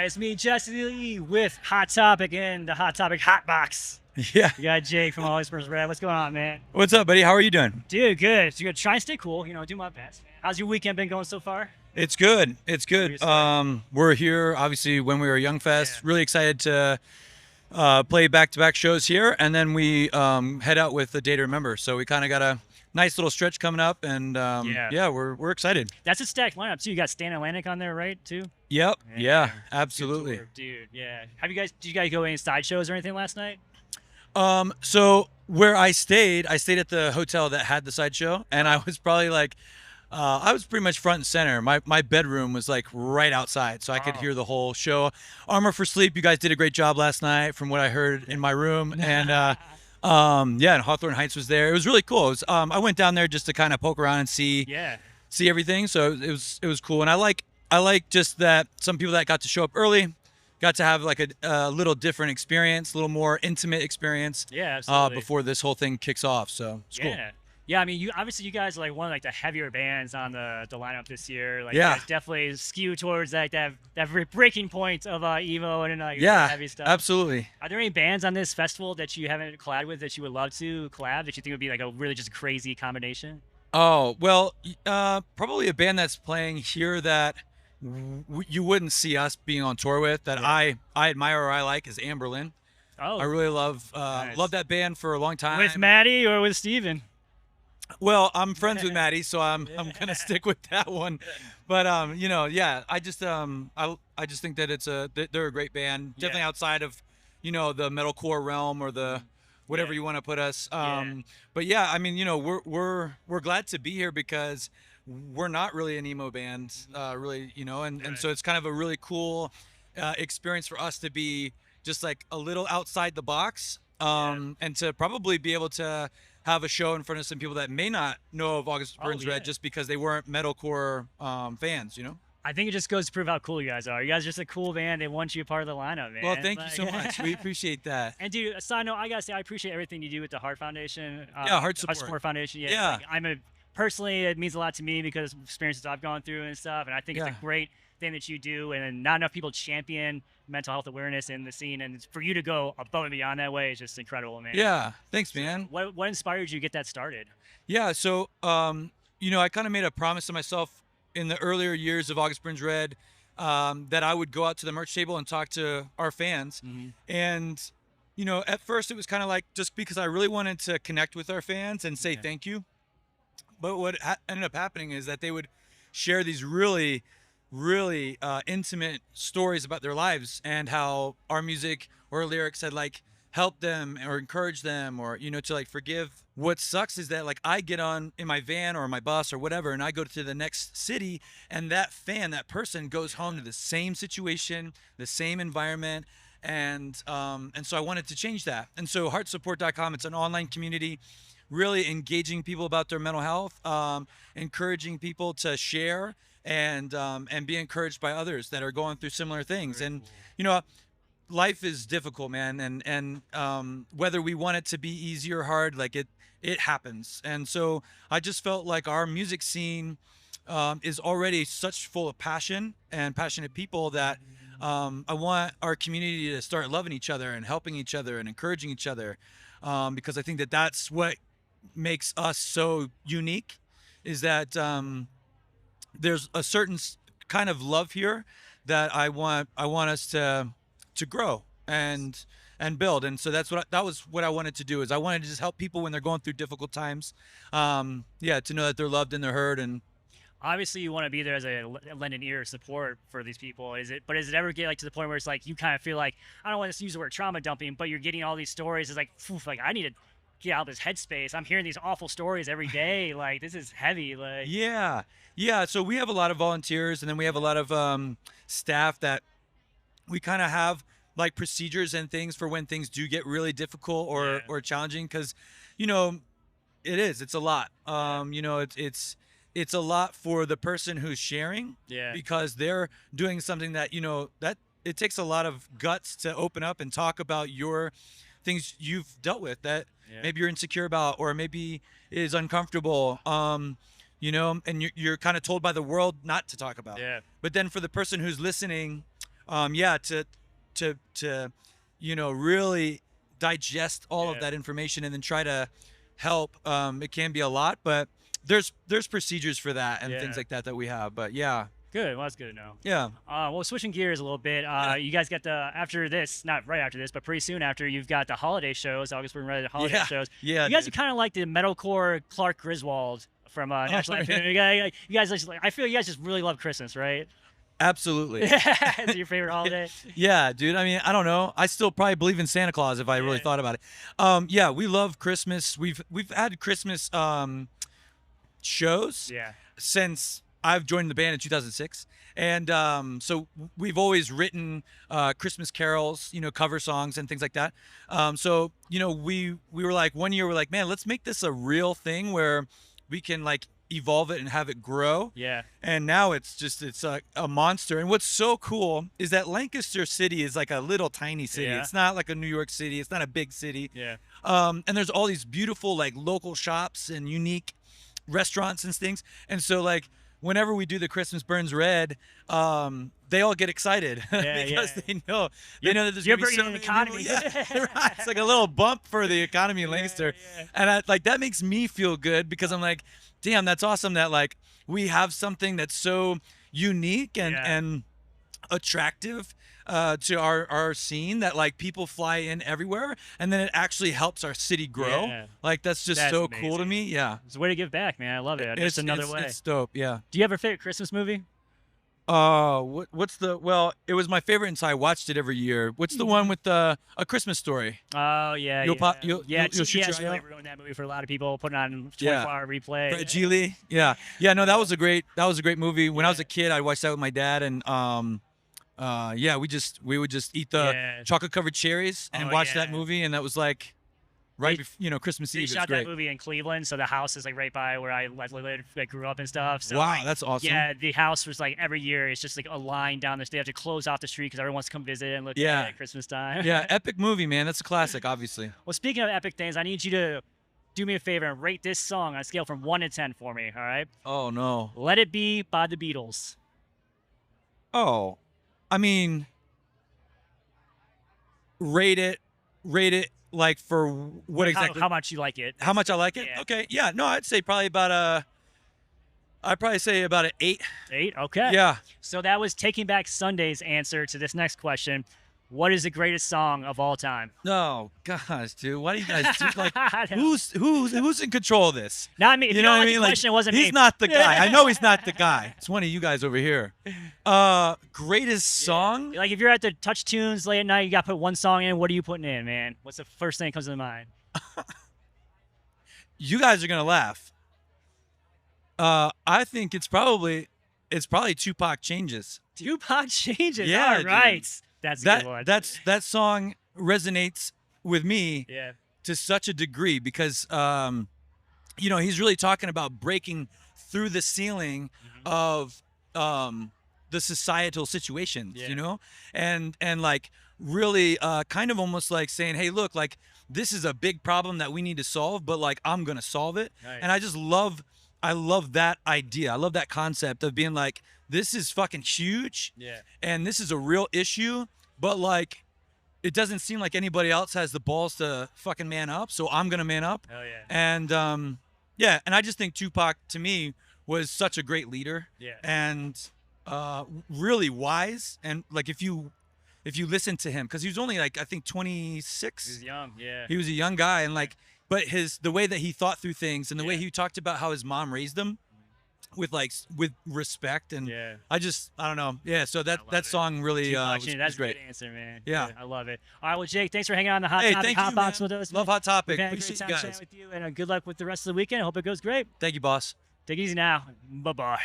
It's me, Jesse Lee, with Hot Topic in the Hot Topic Hot Box. Yeah. You got Jake from All Experts Red. What's going on, man? What's up, buddy? How are you doing? Dude, good. So good. Try and stay cool. Do my best. Man. How's your weekend been going so far? It's good. It's Where you good. started? We're here, obviously, when we were Young Fest. Yeah. Really excited to play back-to-back shows here, and then we head out with the Day to Remember. So we kind of got a nice little stretch coming up, and Yeah. yeah, we're excited. That's a stacked lineup too. You got Stan Atlantic on there, right? Too. Yep. Yeah. Good Absolutely. tour, dude. Yeah. Did you guys go any side shows or anything last night? So where I stayed at the hotel that had the sideshow, and I was probably like, I was pretty much front and center. My bedroom was like right outside, so I could Oh. hear the whole show. Armor for Sleep, you guys did a great job last night, from what I heard in my room, and yeah, and Hawthorne Heights was there. It was really cool. It was, I went down there just to kind of poke around and see Yeah. see everything. So it was cool, and I like just that some people that got to show up early got to have like a little different experience, a little more intimate experience Yeah. Absolutely. before this whole thing kicks off. So it's cool. Yeah. Yeah, I mean, you guys are like one of like the heavier bands on the lineup this year. Like, Yeah. you guys definitely skew towards like that breaking point of emo and Yeah, heavy stuff. absolutely. Are there any bands on this festival that you haven't collabed with that you would love to collab that you think would be like a really just crazy combination? Oh, well, probably a band that's playing here that you wouldn't see us being on tour with, that Yeah. I admire or I like, is Amberlin. Oh, I really love nice. love that band for a long time. with Maddie or with Steven? Well, I'm friends with Maddie, so I'm gonna stick with that one. But yeah, I just think that they're a great band. Definitely Yeah. outside of, the metalcore realm or the whatever Yeah. you want to put us. Yeah. But yeah, I mean, we're glad to be here because we're not really an emo band, really, and so Right. it's kind of a really cool experience for us to be just like a little outside the box, Yeah. and to probably be able to have a show in front of some people that may not know of August Oh, Burns yeah. Red just because they weren't metalcore fans. I think it just goes to prove how cool you guys are. You guys are just a cool band. They want you a part of the lineup, man. Well, thank you Like- so much. We appreciate that. And dude, a side note, I gotta say, I appreciate everything you do with the Heart Foundation. Yeah, Heart Support. Foundation. Yeah, Yeah. like, personally, it means a lot to me because of experiences I've gone through and stuff. And I think it's Yeah. a great thing that you do. And not enough people champion mental health awareness in the scene. And for you to go above and beyond that way is just incredible, man. Yeah, thanks, man. What inspired you to get that started? Yeah, so I kind of made a promise to myself in the earlier years of August Burns Red, that I would go out to the merch table and talk to our fans. Mm-hmm. And at first it was kind of like just because I really wanted to connect with our fans and say Yeah. thank you. But what ended up happening is that they would share these really, really intimate stories about their lives and how our music or lyrics had like helped them or encouraged them, or to like forgive. What sucks is that like I get on in my van or my bus or whatever, and I go to the next city, and that person goes home to the same situation, the same environment, and so I wanted to change that. And so heartsupport.com, it's an online community really engaging people about their mental health, encouraging people to share and be encouraged by others that are going through similar things. Very And cool. you know, life is difficult, man, and whether we want it to be easy or hard, like it happens. And so I just felt like our music scene is already such full of passion and passionate people that I want our community to start loving each other and helping each other and encouraging each other, because I think that that's what makes us so unique, is that there's a certain kind of love here that I want us to grow and build. And so that was what I wanted to do, is I wanted to just help people when they're going through difficult times, yeah, to know that they're loved and they're heard. And Obviously you want to be there as a lend an ear of support for these people. Does it ever get like to the point where it's like you kind of feel like, I don't want to use the word trauma dumping, but you're getting all these stories, it's like, phew, like I need to get out of this headspace. I'm hearing these awful stories every day. Like this is heavy. Like yeah, so we have a lot of volunteers, and then we have a lot of staff that we kind of have like procedures and things for when things do get really difficult or Yeah. or challenging, because you know it's a lot. It's a lot for the person who's sharing, Yeah. because they're doing something that that it takes a lot of guts to open up and talk about your things you've dealt with that Yeah. maybe you're insecure about, or maybe is uncomfortable, and you're kind of told by the world not to talk about. Yeah. But then for the person who's listening, Yeah, to really digest all of Yeah. that information and then try to help. It can be a lot, but there's procedures for that and things Yeah. like that we have. But yeah, Good. Well, that's good to know. yeah, Well, switching gears a little bit, yeah, you guys got the after this, not right after this, but pretty soon after, you've got the holiday shows, August Spring Ready holiday yeah, shows. yeah, You guys are dude. kind of like the metalcore Clark Griswold from Oh, National Lampoon. yeah. You guys just like, I feel you guys just really love Christmas, right? Absolutely. Is it your favorite holiday? Yeah, dude. I mean, I don't know. I still probably believe in Santa Claus if I really Yeah. thought about it. Yeah, we love Christmas. We've had Christmas shows Yeah. since I've joined the band in 2006. And so we've always written Christmas carols, cover songs and things like that. So we were like, one year we're like, man, let's make this a real thing where we can like evolve it and have it grow. Yeah. And now it's a monster. And what's so cool is that Lancaster City is like a little tiny city. Yeah. It's not like a New York City. It's not a big city. Yeah. And there's all these beautiful like local shops and unique restaurants and things. And so like whenever we do the Christmas Burns Red, they all get excited Yeah. because Yeah. they know that there's You're gonna be so bringing an many people. economy. Yeah, right. It's like a little bump for the economy in Lancaster, Yeah. and like that makes me feel good because I'm like, damn, that's awesome that like we have something that's so unique and Yeah. and attractive to our scene that like people fly in everywhere and then it actually helps our city grow. Yeah. Like that's just That's so cool to amazing. me. Yeah. It's a way to give back, man. I love it. Just another way. It's dope. Yeah. Do you have a favorite Christmas movie? What's the well? It was my favorite, and so I watched it every year. What's the one with A Christmas Story? Oh yeah, You'll yeah, pop- you'll- yeah. you'll shoot TBS your eye really out? ruined that movie for a lot of people, putting on Yeah. 24-hour replay. Brett Geely. Yeah, yeah. No, that was a great movie. When I was Yeah. a kid, I watched that with my dad, and yeah, we would just eat the Yeah. chocolate covered cherries and Oh, watch that yeah. movie, and that was like right They- before Christmas They Eve. It's shot great. that movie in Cleveland, so the house is like right by where I like, grew up and stuff. So, Wow, like, that's awesome. yeah, the house was like every year it's just like a line down this. They have to close off the street because everyone wants to come visit and look Yeah. at Christmas time. Yeah, epic movie, man. That's a classic, obviously. Well, speaking of epic things, I need you to do me a favor and rate this song on a scale from 1 to 10 for me. All right, Oh no. "Let It Be" by the Beatles. Oh, I mean, rate it, like for what Like, exactly? How much you like it? How much I like it? Yeah. Okay, yeah, no, I'd say probably I'd probably say about an 8. 8. Okay. Yeah. So that was Taking Back Sunday's answer to this next question. What is the greatest song of all time? No, gosh, dude, why do you guys do like? I know. Who's in control of this? Not me. If you, know don't what I like mean? the Like, question, it wasn't he's me. not the guy. I know he's not the guy. It's one of you guys over here. Greatest song? Like if you're at the Touch Tunes late at night, you got to put one song in. What are you putting in, man? What's the first thing that comes to mind? You guys are gonna laugh. I think it's probably Tupac Changes. Tupac Changes. Yeah, All dude. right. That's a good one. That song resonates with me Yeah. to such a degree because he's really talking about breaking through the ceiling of the societal situations, Yeah. and like really kind of almost like saying, hey, look, like this is a big problem that we need to solve, but like I'm gonna solve it. Right. And I love that idea. I love that concept of being like, this is fucking huge Yeah. and this is a real issue, but like it doesn't seem like anybody else has the balls to fucking man up, so I'm gonna man up. Oh yeah. And yeah, and I just think Tupac to me was such a great leader Yeah. and really wise. And like if you listen to him, because he was only like I think 26. He's young. Yeah. He was a young guy, and like, but the way that he thought through things and the way Yeah. he talked about how his mom raised him with respect, and Yeah. I don't know. Yeah, so that love that it. song really Tupac was Changes. That's a great. good answer, man. Yeah. I love it. All right, well, Jake, thanks for hanging out on the Hot Hey, Topic thank Hot you, Box man. with us. Love man. Hot Topic. We've had a great Appreciate time you chatting guys. with you, and good luck with the rest of the weekend. I hope it goes great. Thank you, boss. Take it easy now. Bye bye.